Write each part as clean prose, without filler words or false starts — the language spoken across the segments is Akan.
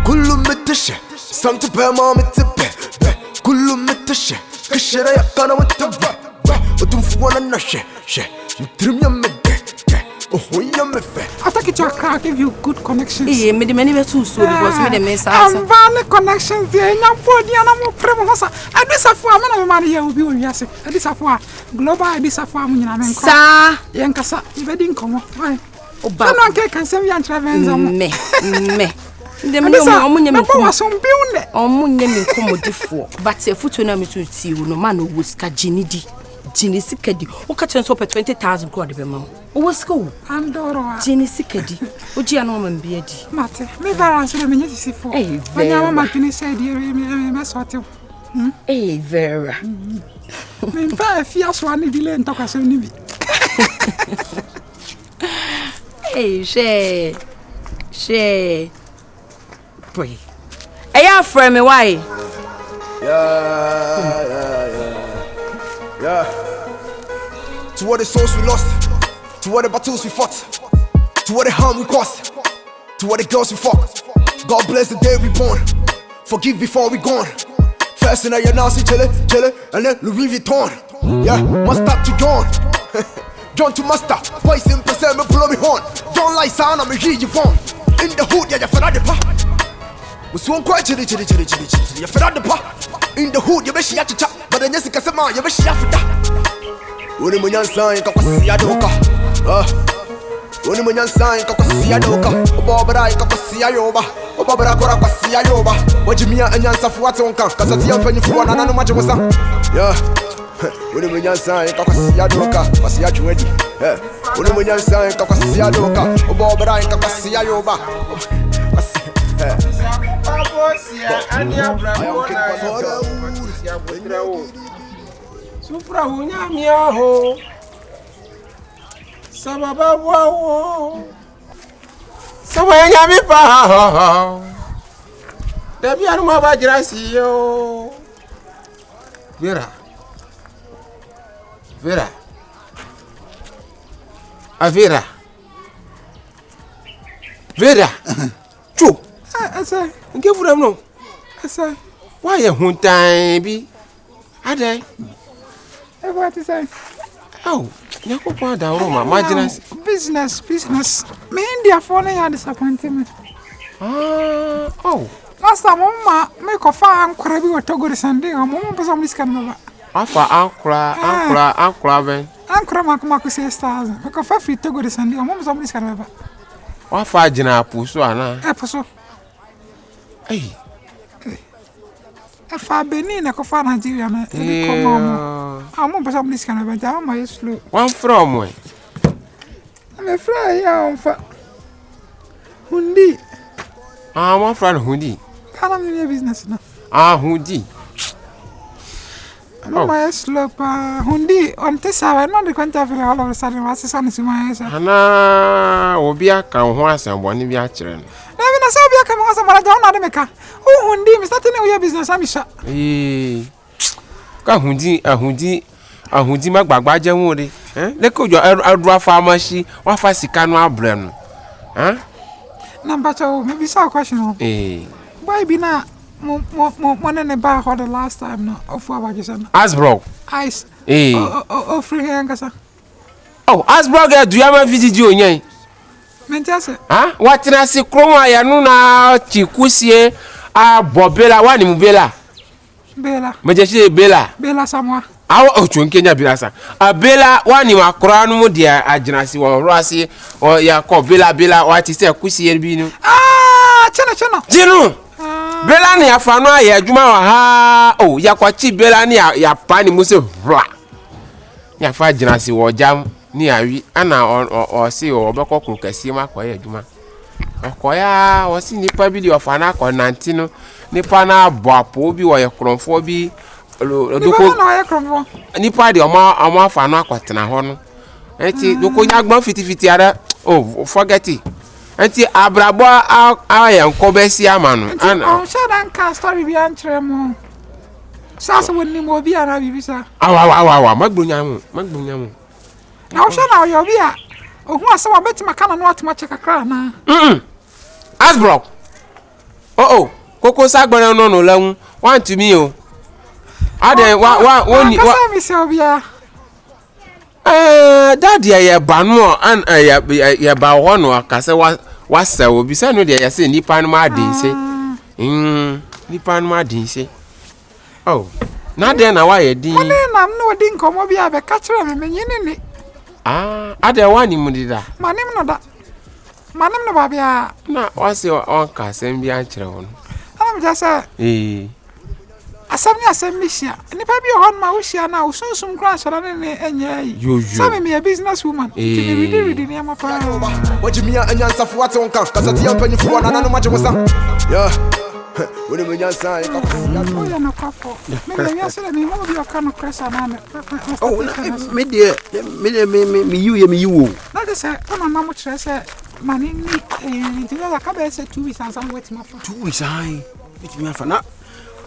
كله متشة سمت بما متبه كله متشة كشرة يقنا متبه Otumfour Nana she trim your mede oh yam fe I take it to Accra give you good connections me the many too so because me the mess I'm valid connections there nyam body na mo prem hosa adisafo a me na me ma ye obi owiase adisafo a global adisafo am nyina me nko sa yen kasa ibedi nkomo why oba no nke kan sem yan travenza me ndem no omunye me ko waso mbiune omunye me komodifo but efutu na me to ti no man wo ska jinidi Jinisi kedi. Oka chenso pe 20,000 kwa de ma. O sko. Andoro. Jinisi kedi. Oji anu ma mbie di. Mate. Me vera so me nyesi fo. Anya ma matini said me sorte. Vera. Me pa fia so ani dile ntoka so ni bi. She. Boy. Eya friend me why? Yeah. To all the souls we lost, to all the battles we fought, to all the harm we caused, to all the girls we fucked. God bless the day we born. Forgive before we gone. First in your nasty chille, and then Louis Vuitton. Yeah, must stop to John. John to master, boys in percent me blow me horn. Don't lie, son, I'm a G you phone. In the hood, yeah, you fed out the pa. We swung quite chilly, you fed out the pa. In the hood, you bet she had to chat, but then Jessica said, man, you bet she had to that. When you man sign, Kakasi Adoka. When you man sign, Kakasi Adoka. Bobra, Kakasi Ayoba. Bobra, Kakasi Ayoba. What you mean, and Yansa for what's on camp? Because I see a penny for another much was up. Yeah. When you man sign, Kakasi Adoka. Kakasi Adoka. Yeah. When you man sign, Kakasi Adoka. Bobra, Kakasi Ayoba. Supra unya miaho Sababa wo Sabaya nyami pa Debi anu ma ba jirasi yo Vera Chu Asa nke fura no asa why you huntan bi adai what is that oh yakopon da ro ma business me India for na disappointment last time mama me ko fa ankora bi wotogo de Sunday mama pesa mo sika no ba afa ankora ben ankora makoma ko 6,000 ko fa free togo de Sunday mama pesa mo sika no ba wafa jina puso ana puso hey fa Benin na ko fa Nigeria na e ko mama amo pesa mo sika no ba ja mama is slow one from we me fry ya on fa hundi one from hundi kana mi business na hundi mama is slow pa hundi on te sawa no de kwanta fira all of a sudden was so no sima esa ana obi aka ho asembo ni bi a kire no na bi na se obi aka mo asembo na ja na de meka hundi mi start na business amisha ka hundi magbagba je won re le ko jo adura pharmacy wa fa sika no abre no number 2 maybe so question why be na mo ne ba ho the last time no of wa just Asbro ice free hangasa Asbro ga du ya ma video nyen mentase what na se kroma ya no na chikusie bobela wani mubela mejeshi bela samwa otu Kenya bilasa bela wani makura no dia aginasi wo roase ya ko bela wati se kusie bi no chana jinu bela ni afanu aye adwuma wa ha ya kwachi bela ni ya pani muse bra ya fa aginasi wo jam ni awi ana o se o beko kru kasi ma kwa adwuma akoya o si nipa bi di ofana ko 19 no nipa na boapo bi wo ye kronfo bi doko nipa di omo afano akwatena ho no enti doko nyagbon fitifiti ara forget it enti abrabo ayen ko besi ama no ana shadan ka story bi antremo sasa wonni mo bi ara bi bisa magbonya mu na o shana o yo bi a ohun asema betima kana no atuma cheka kra na Asbro Koko sagbana no la want to me o. Ade woni Kasa mi se obia. Daddy ya banu an ya ba ho no akase wasa obi se no de ya se nipa no ma den se. Nipa no ma den se. Oh. Na de na wa ye din. Mone nam no di nkomo bia be ka kire me menyini ni. Ade wani mu dida. Manim no da. Manim no ba bia. Na wase on ka sem bia kire ho no. Am just say asam ni hia. Nipa bi ho ma wo hia na wo sunsum kran sora ne enya yi. Some me a business woman. Ti me read ni ama pa. Wajimia anyansa fu ate wonka. Kasa ti ampanyi fu Nana no maje wosa. Yeah. When you nyansa e ka fu. Ya na kwafo. Me ya se me mo bi o kan kresa na me. Oh, me you. Na de say ona na mo kire say mani ni ti na ka be say 2 weeks and some wait ma for. 2 weeks ai. It me afa na.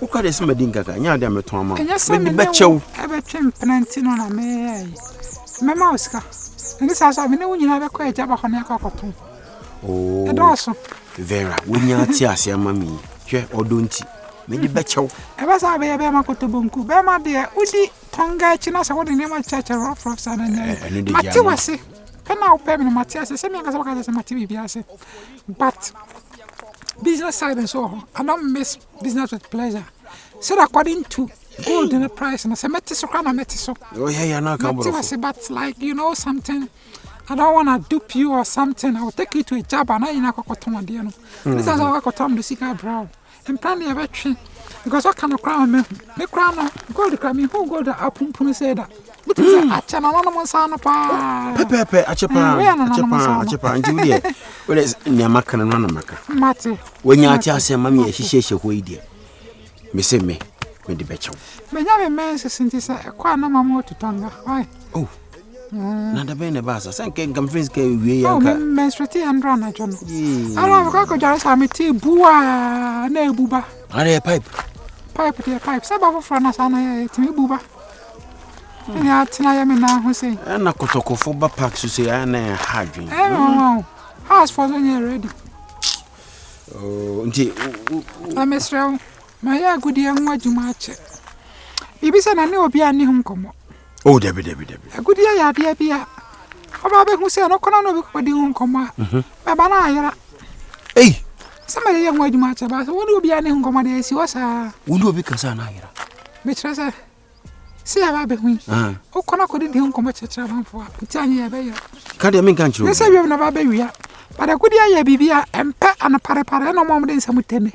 Uka de sem din kaka. Nya de meton ama. Me be chew. E be twem plenty no na me ai. Me ma oska. Ndi sa so me ne wunyina be kwa eja ba ho na akọkọtun. Oh. E do so. Vera, wonya ti ase ama mi. Hwe odonti. Me di be chew. E ba sa be makoto bonku. Be ma de udi tonga chi na sa wodi ne ma chacha rough sa na ne. Mati wase. Pena o pe me mati ase. Se me nga sa ka se mati bi ase. But business side and so on. I don't miss business with pleasure. So according to gold in the price, and I say, "Metiso, kana metiso." Oh yeah, na ka bro. But like something, I don't wanna dupe you or something. I will take you to a job and I ina kokoton ade no. This is how I kotom the sika brown. And plan the betri because what kind of crown me crown gold crown me who gold apum say that. But is a chana no mo sa no pa. Pepe achepa nti we dey. We is nyama kan no na maka. Mate. Wonya ati asema me hihye ho ide. Me se me di becho. Me nya me mense sinti sa kwa na mama otutanga. Why? Oh. Na da be ne ba sa san ken kam friends ke wie ya ka. ka. Oh, menstruate andra na jono. Ala ko jare sa me ti buwa na ebuba. Are pipe. Pipe. Sa ba fo na sa na ti me buba. Ya tina ya me na ho sei. Na kotokofo ba park so sei na hadwen. House for when ready. Oh, nti Amesrel. Ma ya gudi en wadwuma ache. Bibi se na ne obi ani hu nkomo. Oh, debi. Agudi ya de bia. Oba be hu se no kono no bi ko di hu nkomo. Ba ba na ayira. Hey. Sama ye wadwuma ache ba so woni obi ani hu nkomo de si wasa. Woni obi kasa na ayira. Me trese. Si ya ba be hu. O kono ko di hu nkomo chechera banfo. Nti anye ya be yo. Ka de men kan chiro. Ne se bi na ba be wia. But agudi ya bibia empe ana pare no mo de nsamu teme.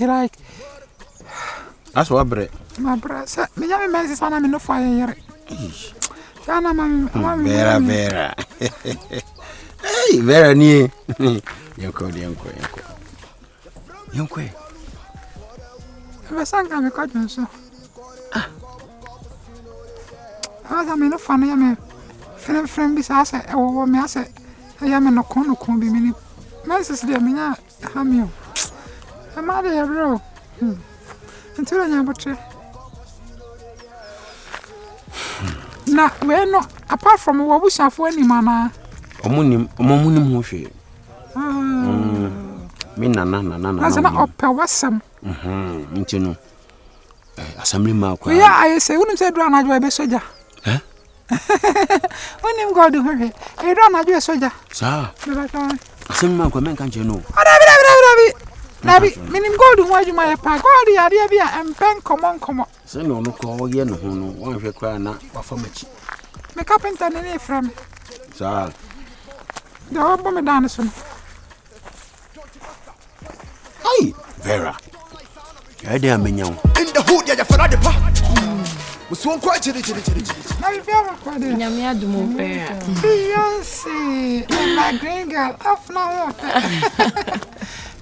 Like that's what bre. My brother, me ya me mense sana me no fire yere. Sana mami. Vera. Hey, Vera ni. Yonko. Me sanga me kwa so. Ah, me no fana ya me. Friend bi sa se o me ase. Ya me no kono bi me ni. Mense de me nya hamio. Amade ya bro. Ntula nya botre. Na we no apart from wo bushafo ani mana. Omunim ho hwe. Me nana. Asa na opa wasam. Nti no. Assembly ma kwa. Ya aye se unim se dra na jo be soja. Unim god ho hwe. E dra na jo soja. Sa. Assembly ma kwa men kan che no. Nabi, minim gold who you my pa gold ya dia bia empen common. Se no ko ye no ho no, wan hwe kwa na wa fa machi. Me carpenter ne from. Sa. The obo me dan so. Hey, Vera. Ya dia menyaw. In the hood ya fara de pa. Muso kwa chiri. Na bi bia kwa de. Nyame adumo pe. Beyonce, my green girl, off now.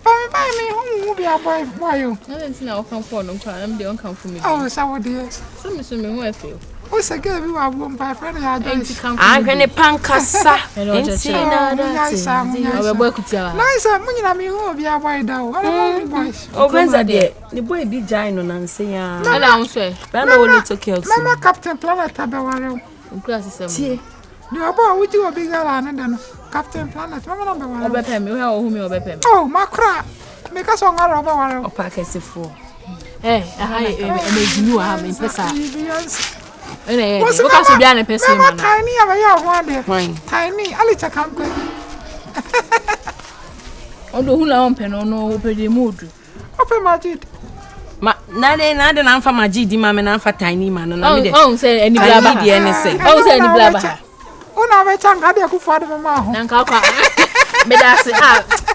Buy me who be a boy. I didn't know come for no crime. I'm the one come for me. Oh, so dear. Some who I feel. Who's a girl you are won by friend? I can a pancasa. Nice, I'm who be a boy down. Oh, when's that dear? The boy be giant on and say, I don't say. Ben only took care of Captain Planet Tabawaro. Classes. The above with you a big girl and then Captain Planet. Obey me, who me obey me. Oh, Macra. Make us on our over. O pa kese fo. Aha emejinu aha me pesa. Ene What's the bia na pesa Mama man? tiny abaya ho ade. Fine. Tiny, ali chakampe. Odo hula on pe no opede modu. Open Majid. Ma na de na mfa magidi ma me na mfa tiny ma no na me de. Say any blaba. Di ene say. Say any blaba. Una we changa de ku fo de mama ho. Na nka kwa. Me da say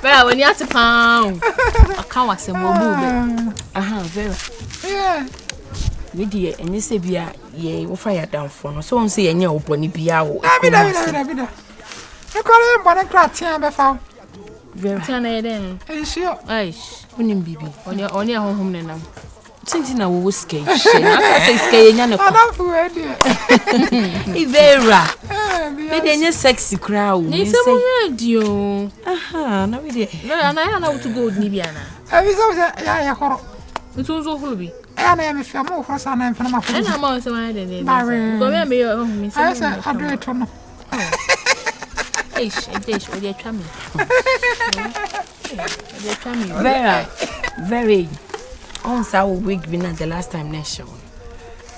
Vera when you ate pound. Aka wase mo bu be. Aha, very. Yeah. We dey enye se bia ye wo fa ya danfo no. So won say yenye oboni bia wo. Abida. E ko le mbone kratia be fa. Very. Tana eden. Ensure. Aish. Unim bibi. Oni ahonhom nenam. Tinti na wo skate. Aka say skate nya ne ko. Adam fu e die. Ivera. Me dey nye sexy crowd. Ni se mo dio. Aha, na we dey. Na na to gold ni bia na. Abi so ya horo. Ntu zo hulu bi. Na ya me fia mo horo sa na mfa na ma fo. Na ma se ma de. Bare. Go me yo mi se. I say ado to no. Eish, o dey twa me. Very. On sa wig been at the last time next show.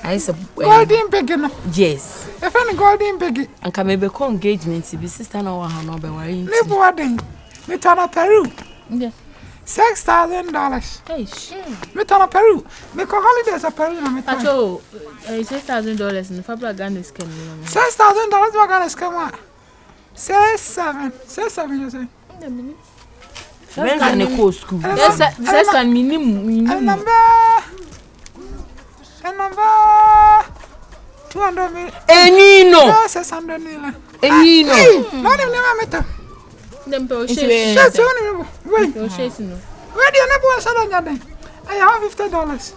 I said Golden big no. yes. If any golden big. And come be ko engagement be sister na wa no be worry. Live wedding. Me turn a Peru. Yeah. $6,000. Eish. Me turn a Peru. Me ko holidays a Peru na me turn. Acho, $6,000 in Fabra Ghana scan. $6,000 we gonna scam. 6,700 you say. When can they go school? Yes, that's can minimum. And number 200 million. Enino. 600 million. Enino. No, never met. Them pe o Shit, share. only wait. O share no. Where do you never sell anything? I have $50.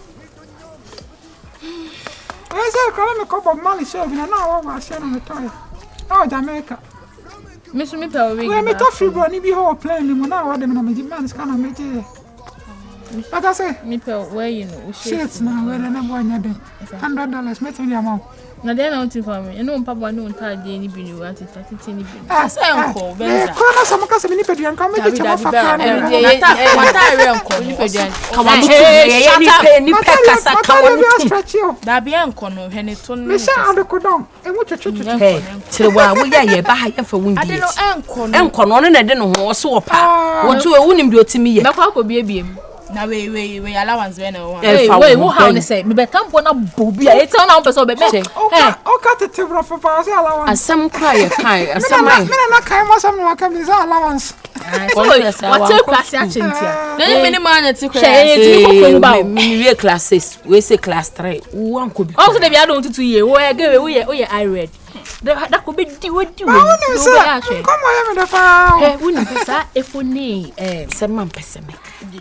I said, call me a cup of Mali serving, and now I want to share on the toy. Oh, Jamaica. Miss me pe o we. We met a free brownie be whole plane, and now what them in a man's kind of make. But I say, Me pe where you know. shit now, where they never want anything. $100, make me the amount. Na dey na unti for me. Eno papa no unta dey ni bi ni wa titi ni bi. Asa enko benza. Kona sama kasa mini peduan kan me che ma fa kan. Wata ere enko ni peduan. Come on, ni pe kasa ka wonu. Da bi enko no hwe ni to no. Me sha ande kodon. E mu chuchu. Hey, chire wa wo ya ye ba ha ya fa wundi. Ade no enko no. Enko no ne de no ho so wo pa. Wo to e wunim de otimi ye. Me kwa ko biebiem. Na we allowance we na one. Wait, who how ne say me be tampo na bobi a e tell na person be me. O ka tete bro papa say allowance. Asem kwa ye kai, asem ai. Me na kai mo sam no ka me say allowance. What take class action tia. Na me ni man na ti kwa. She ko ba. Me we class 6, we say class 3. Wo anko bi. Also dey be adon tutu ye. Wo e ge we ye I read. Da ko be di wo di wo. Come on me da fa. Eh, woni pesa efoni Sem man pese me.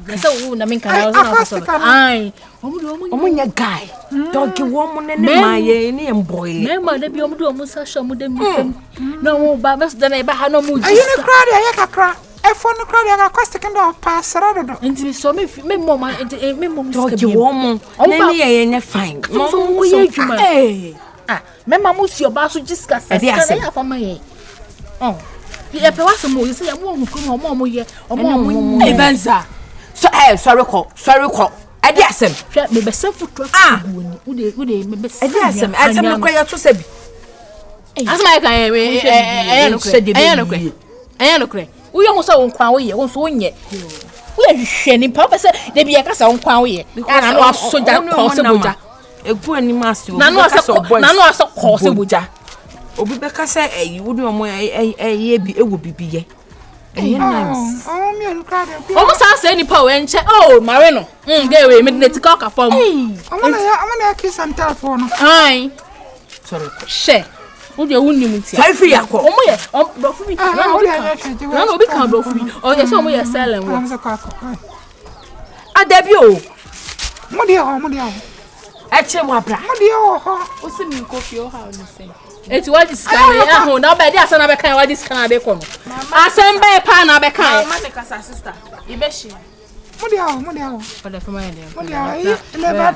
na so na me kan na so. Ai, Omunya guy. Dog wo mo ne ma ye ne emboy. me ma da bi omu sa sho mu da mi fam. Na wo ba bes da na ba ha no mu ji. Ayi ne kra dia ya kakra. Efo no kra dia ga kweste kan do pa sra do. Nti so me mo ma me mo Dog wo mo ne ye ne fine. Mo mo ye adwuma. Ah, me ma mo si oba so jiska sa. Ya fa ma ye. Oh. Ye pe waso mo, you say ya mo hu ko mo ye. Omo Ebenza. So sorry call. Adi asem. Hwe me be se futu woni. Ude me be se. Adi asem no kwa ya to se bi. Asma ka no kre. Uyo mo so nkwan wo ye, wo so onye. Uye hwehwe ni pa be se de bi ya kasa nkwan wo ye. Na no aso ja ko se boja. Egu ani maso. Na no aso ko se boja. Obi be kasa wo de omo ye bi ewo bibiye. Nice. Oh me no kra dia. Omo sa say ni pa we nche. Oh, mare no. Dey we me de tika ka fam. Amana ya kiss and tell for no. Ai. Sorry. She. Wo de wonni mu tia. Sai fi yakọ. Omo ye, brofu bi. Na obi kan brofu bi. O ye so omo ye selling wo. Adabi o. Mo dia ho. Eche mo abra. Mo dia ho. O se mi kofi o ha o ni se. Eti wa discan ya ho na ba di asa na be kan wa discan be ko no. Asem be pa na be kan. Mama ne kasa sister. Ibeshi. Mo dia ho. For the family there. Mo dia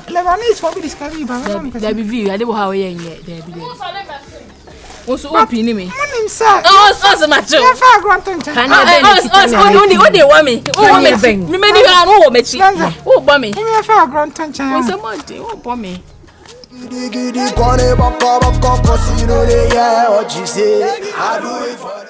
Lebanese for be discovery ba. There be view, I dey how we yen there be there. What's open me? Monim sir. Oh, so much. Ya fa agronto nche. Oh, they want me. Oh, me many are no me. Oh, bomb me. Ya fa agronto nche. What's a month? Oh, bomb me. Gidi gidi kwane baka baka kosino le ya what you say. I do it for